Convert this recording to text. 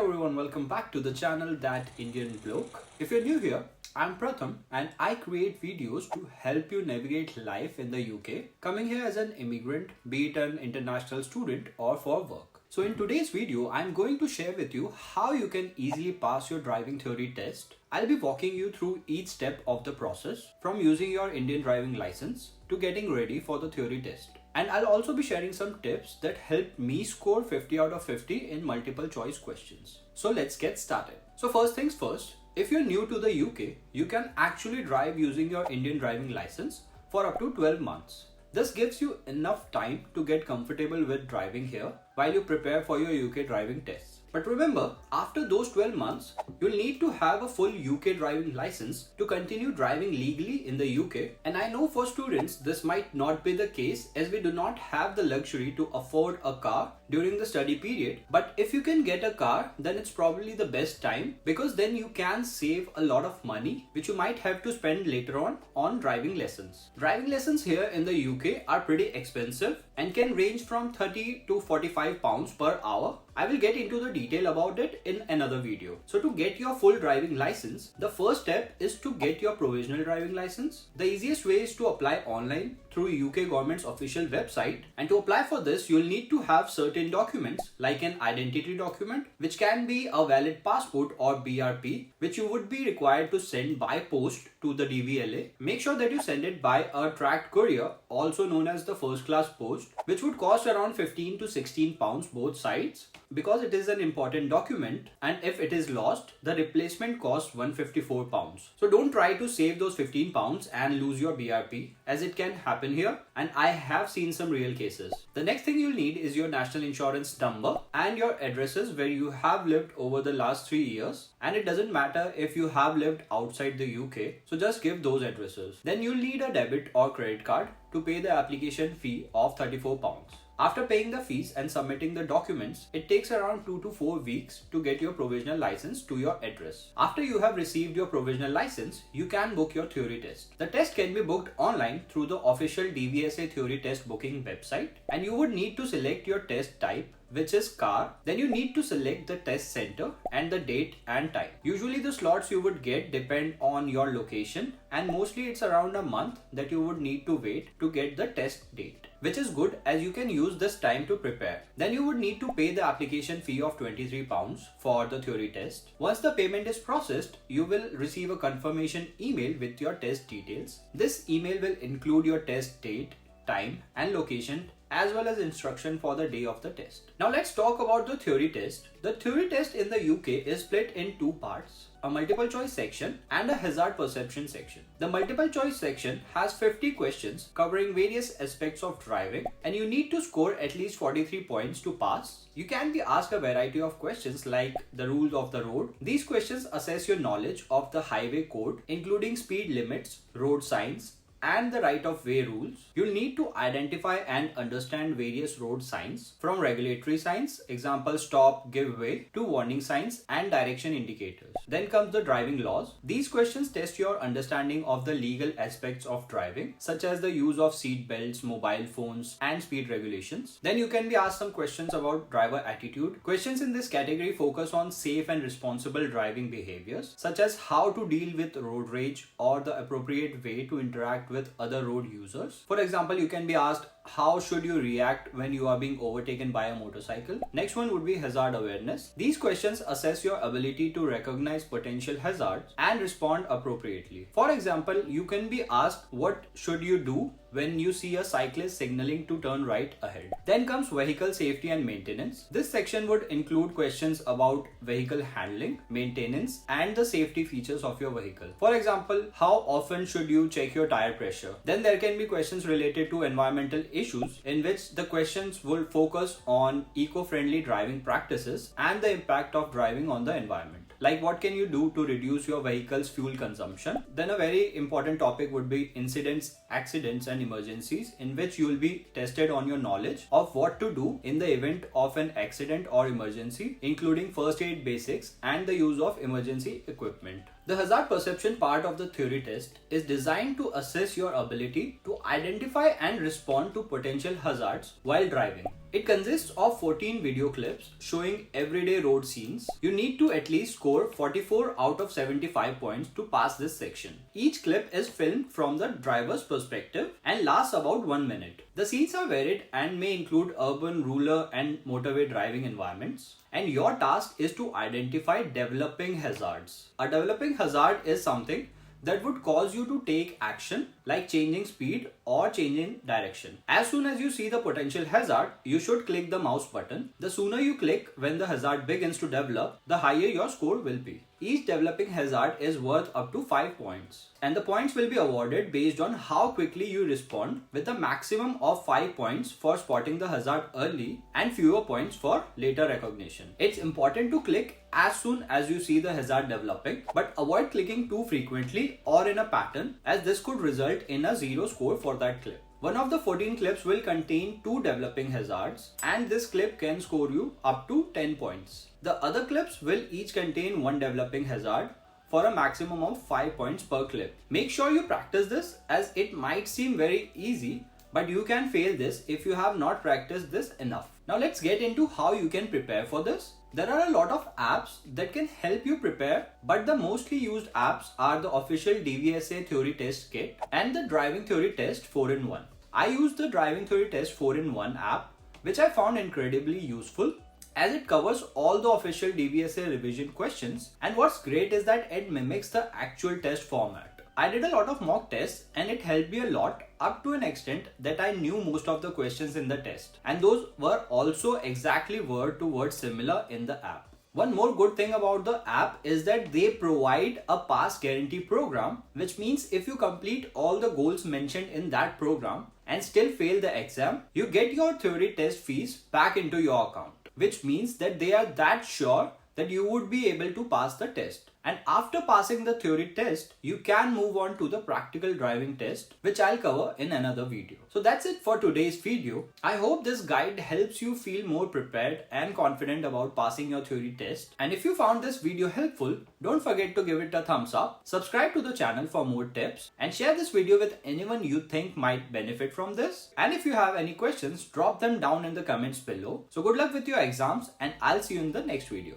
everyone, welcome back to the channel That Indian Bloke. If you're new here, I'm Pratham and I create videos to help you navigate life in the UK, coming here as an immigrant, be it an international student or for work. So in today's video, I'm going to share with you how you can easily pass your driving theory test. I'll be walking you through each step of the process, from using your Indian driving license to getting ready for the theory test. And I'll also be sharing some tips that helped me score 50 out of 50 in multiple choice questions. So let's get started. So first things first, if you're new to the UK, you can actually drive using your Indian driving license for up to 12 months. This gives you enough time to get comfortable with driving here while you prepare for your UK driving tests. But remember, after those 12 months, you'll need to have a full UK driving license to continue driving legally in the UK. And I know for students, this might not be the case as we do not have the luxury to afford a car during the study period. But if you can get a car, then it's probably the best time, because then you can save a lot of money, which you might have to spend later on driving lessons. Driving lessons here in the UK are pretty expensive and can range from 30 to 45 pounds per hour. I will get into the detail about it in another video. So to get your full driving license, the first step is to get your provisional driving license. The easiest way is to apply online through UK government's official website. And to apply for this, you'll need to have certain documents like an identity document, which can be a valid passport or BRP, which you would be required to send by post to the DVLA. Make sure that you send it by a tracked courier, also known as the first class post, which would cost around 15 to 16 pounds both sides, because it is an important document, and if it is lost, the replacement costs 154 pounds. So don't try to save those 15 pounds and lose your BRP, as it can happen here, and I have seen some real cases. The next thing you'll need is your national insurance number and your addresses where you have lived over the last 3 years, and it doesn't matter if you have lived outside the UK, so just give those addresses. Then you'll need a debit or credit card to pay the application fee of 34 pounds. After paying the fees and submitting the documents, it takes around 2 to 4 weeks to get your provisional license to your address. After you have received your provisional license, you can book your theory test. The test can be booked online through the official DVSA theory test booking website, and you would need to select your test type, which is car. Then you need to select the test center and the date and time. Usually the slots you would get depend on your location, and mostly it's around a month that you would need to wait to get the test date, which is good as you can use this time to prepare. Then you would need to pay the application fee of 23 pounds for the theory test. Once the payment is processed, you will receive a confirmation email with your test details. This email will include your test date, time and location, as well as instruction for the day of the test. Now let's talk about the theory test. The theory test in the UK is split in two parts: a multiple choice section and a hazard perception section. The multiple choice section has 50 questions covering various aspects of driving, and you need to score at least 43 points to pass. You can be asked a variety of questions like the rules of the road. These questions assess your knowledge of the highway code, including speed limits, road signs, and the right-of-way rules. You'll need to identify and understand various road signs, from regulatory signs, example stop, give way, to warning signs and direction indicators. Then comes the driving laws. These questions test your understanding of the legal aspects of driving, such as the use of seat belts, mobile phones, and speed regulations. Then you can be asked some questions about driver attitude. Questions in this category focus on safe and responsible driving behaviors, such as how to deal with road rage or the appropriate way to interact with other road users. For example, you can be asked, how should you react when you are being overtaken by a motorcycle? Next one would be hazard awareness. These questions assess your ability to recognize potential hazards and respond appropriately. For example, you can be asked, what should you do when you see a cyclist signaling to turn right ahead? Then comes vehicle safety and maintenance. This section would include questions about vehicle handling, maintenance, and the safety features of your vehicle. For example, how often should you check your tire pressure? Then there can be questions related to environmental issues, in which the questions will focus on eco-friendly driving practices and the impact of driving on the environment. Like, what can you do to reduce your vehicle's fuel consumption? Then a very important topic would be incidents, accidents and emergencies, in which you will be tested on your knowledge of what to do in the event of an accident or emergency, including first aid basics and the use of emergency equipment. The hazard perception part of the theory test is designed to assess your ability to identify and respond to potential hazards while driving. It consists of 14 video clips showing everyday road scenes. You need to at least score 44 out of 75 points to pass this section. Each clip is filmed from the driver's perspective and lasts about 1 minute. The scenes are varied and may include urban, rural, and motorway driving environments. And your task is to identify developing hazards. A developing hazard is something that would cause you to take action like changing speed or changing direction. As soon as you see the potential hazard, you should click the mouse button. The sooner you click when the hazard begins to develop, the higher your score will be. Each developing hazard is worth up to 5 points. And the points will be awarded based on how quickly you respond, with a maximum of 5 points for spotting the hazard early and fewer points for later recognition. It's important to click as soon as you see the hazard developing, but avoid clicking too frequently or in a pattern, as this could result in a 0 score for that clip. One of the 14 clips will contain 2 developing hazards, and this clip can score you up to 10 points. The other clips will each contain 1 developing hazard for a maximum of 5 points per clip. Make sure you practice this, as it might seem very easy, but you can fail this if you have not practiced this enough. Now let's get into how you can prepare for this. There are a lot of apps that can help you prepare, but the mostly used apps are the official DVSA theory test kit and the driving theory test 4-in-1. I use the driving theory test 4-in-1 app, which I found incredibly useful, as it covers all the official DVSA revision questions, and what's great is that it mimics the actual test format. I did a lot of mock tests and it helped me a lot, up to an extent that I knew most of the questions in the test, and those were also exactly word to word similar in the app. One more good thing about the app is that they provide a pass guarantee program, which means if you complete all the goals mentioned in that program and still fail the exam, you get your theory test fees back into your account, which means that they are that sure that you would be able to pass the test. And after passing the theory test, you can move on to the practical driving test, which I'll cover in another video. So that's it for today's video. I hope this guide helps you feel more prepared and confident about passing your theory test. And if you found this video helpful, don't forget to give it a thumbs up, subscribe to the channel for more tips, and share this video with anyone you think might benefit from this. And if you have any questions, drop them down in the comments below. So good luck with your exams, and I'll see you in the next video.